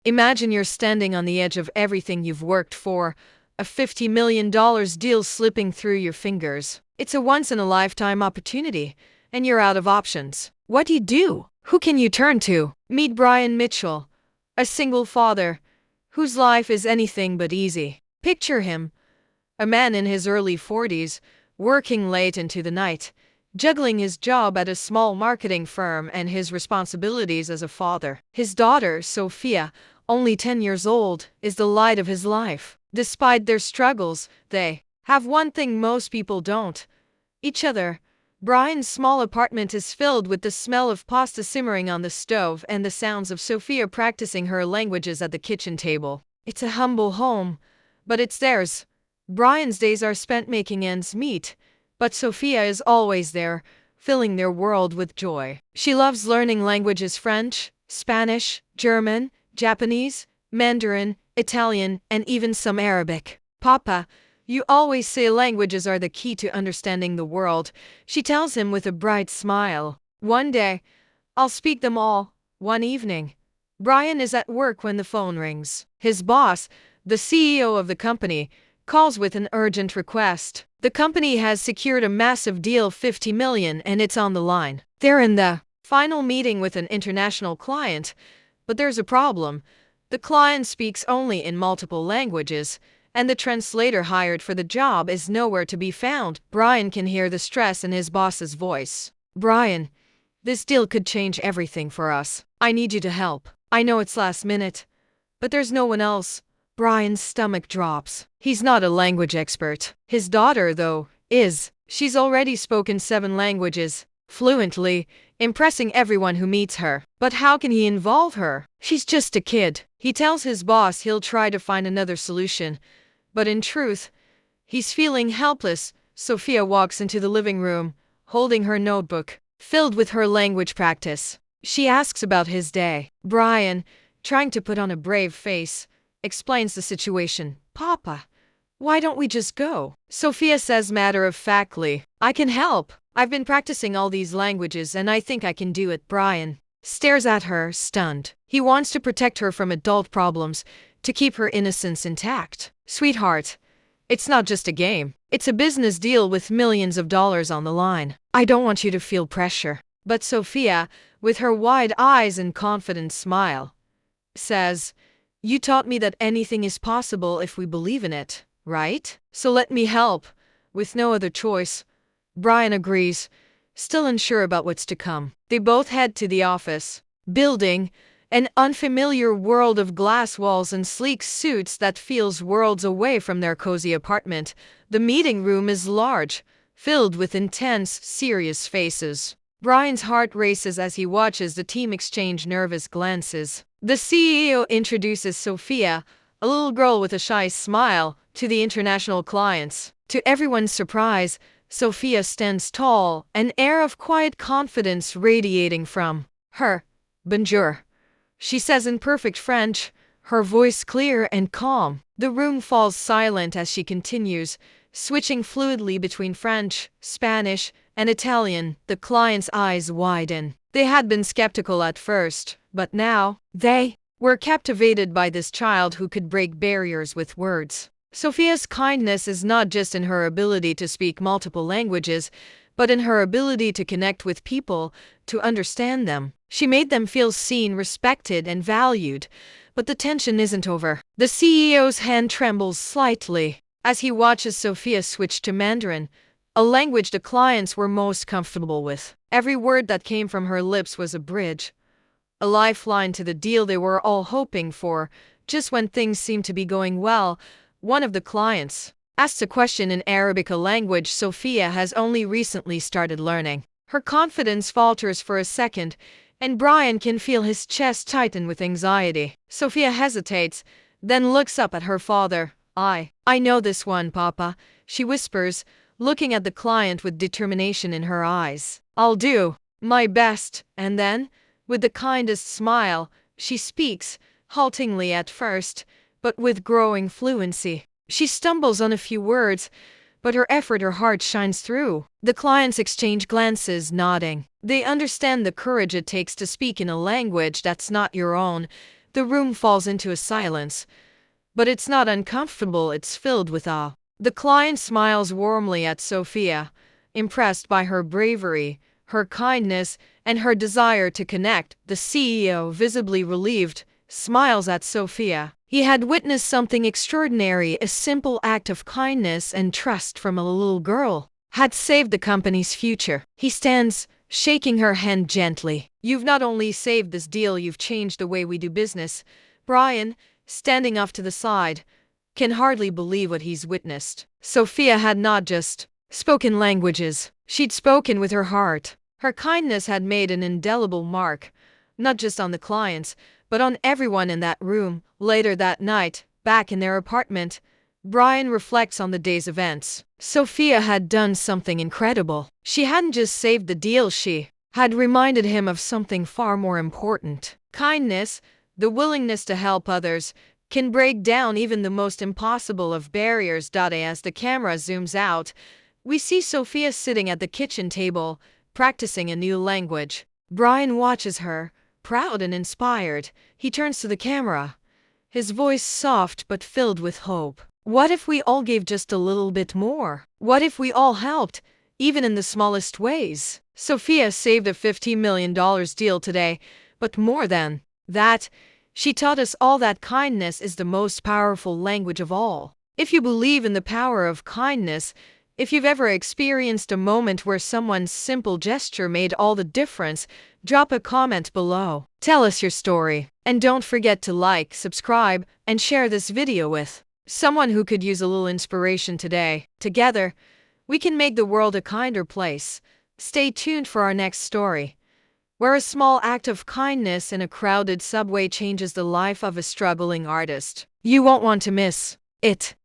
Imagine you're standing on the edge of everything you've worked for, a $50 million deal slipping through your fingers. It's a once-in-a-lifetime opportunity, and you're out of options. What do you do? Who can you turn to? Meet Brian Mitchell, a single father, whose life is anything but easy. Picture him, a man in his early 40s, working late into the night, juggling his job at a small marketing firm and his responsibilities as a father. His daughter, Sophia, only 10 years old, is the light of his life. Despite their struggles, they have one thing most people don't: each other. Brian's small apartment is filled with the smell of pasta simmering on the stove and the sounds of Sophia practicing her languages at the kitchen table. It's a humble home, but it's theirs. Brian's days are spent making ends meet, but Sophia is always there, filling their world with joy. She loves learning languages: French, Spanish, German, Japanese, Mandarin, Italian, and even some Arabic. "Papa, you always say languages are the key to understanding the world," she tells him with a bright smile. "One day, I'll speak them all." One evening, Brian is at work when the phone rings. His boss, the CEO of the company, calls with an urgent request. The company has secured a massive deal, 50 million, and it's on the line. They're in the final meeting with an international client, but there's a problem. The client speaks only in multiple languages, and the translator hired for the job is nowhere to be found. Brian can hear the stress in his boss's voice. "Brian, this deal could change everything for us. I need you to help. I know it's last minute, but there's no one else." Brian's stomach drops. He's not a language expert. His daughter, though, is. She's already spoken 7 languages fluently, impressing everyone who meets her. But how can he involve her? She's just a kid. He tells his boss he'll try to find another solution, but in truth, he's feeling helpless. Sophia walks into the living room, holding her notebook, filled with her language practice. She asks about his day. Brian, trying to put on a brave face, explains the situation. "Papa, why don't we just go?" Sophia says matter-of-factly, "I can help. I've been practicing all these languages and I think I can do it." Brian stares at her, stunned. He wants to protect her from adult problems, to keep her innocence intact. "Sweetheart, it's not just a game. It's a business deal with millions of dollars on the line. I don't want you to feel pressure." But Sophia, with her wide eyes and confident smile, says, "You taught me that anything is possible if we believe in it, right? So let me help." With no other choice, Brian agrees, still unsure about what's to come. They both head to the office building, an unfamiliar world of glass walls and sleek suits that feels worlds away from their cozy apartment. The meeting room is large, filled with intense, serious faces. Brian's heart races as he watches the team exchange nervous glances. The CEO introduces Sophia, a little girl with a shy smile, to the international clients. To everyone's surprise, Sophia stands tall, an air of quiet confidence radiating from her. "Bonjour," she says in perfect French, her voice clear and calm. The room falls silent as she continues, switching fluidly between French, Spanish, and Italian. The client's eyes widen. They had been skeptical at first, but now they were captivated by this child who could break barriers with words. Sophia's kindness is not just in her ability to speak multiple languages, but in her ability to connect with people, to understand them. She made them feel seen, respected, and valued. But the tension isn't over. The CEO's hand trembles slightly as he watches Sophia switch to Mandarin, a language the clients were most comfortable with. Every word that came from her lips was a bridge, a lifeline to the deal they were all hoping for. Just when things seemed to be going well, one of the clients asks a question in Arabic, a language Sophia has only recently started learning. Her confidence falters for a second, and Brian can feel his chest tighten with anxiety. Sophia hesitates, then looks up at her father. I know this one, Papa," she whispers, looking at the client with determination in her eyes. "I'll do my best." And then, with the kindest smile, she speaks, haltingly at first, but with growing fluency. She stumbles on a few words, but her heart shines through. The clients exchange glances, nodding. They understand the courage it takes to speak in a language that's not your own. The room falls into a silence, but it's not uncomfortable, it's filled with awe. The client smiles warmly at Sophia, impressed by her bravery, her kindness, and her desire to connect. The CEO, visibly relieved, smiles at Sophia. He had witnessed something extraordinary. A simple act of kindness and trust from a little girl had saved the company's future. He stands, shaking her hand gently. "You've not only saved this deal, you've changed the way we do business." Brian, standing off to the side, can hardly believe what he's witnessed. Sophia had not just spoken languages, she'd spoken with her heart. Her kindness had made an indelible mark, not just on the clients, but on everyone in that room. Later that night, back in their apartment, Brian reflects on the day's events. Sophia had done something incredible. She hadn't just saved the deal, she had reminded him of something far more important. Kindness, the willingness to help others, can break down even the most impossible of barriers. As the camera zooms out, we see Sophia sitting at the kitchen table, practicing a new language. Brian watches her, proud and inspired. He turns to the camera, his voice soft but filled with hope. "What if we all gave just a little bit more? What if we all helped, even in the smallest ways?" Sophia saved a $50 million deal today, but more than that, she taught us all that kindness is the most powerful language of all. If you believe in the power of kindness, if you've ever experienced a moment where someone's simple gesture made all the difference, drop a comment below. Tell us your story. And don't forget to like, subscribe, and share this video with someone who could use a little inspiration today. Together, we can make the world a kinder place. Stay tuned for our next story, where a small act of kindness in a crowded subway changes the life of a struggling artist. You won't want to miss it.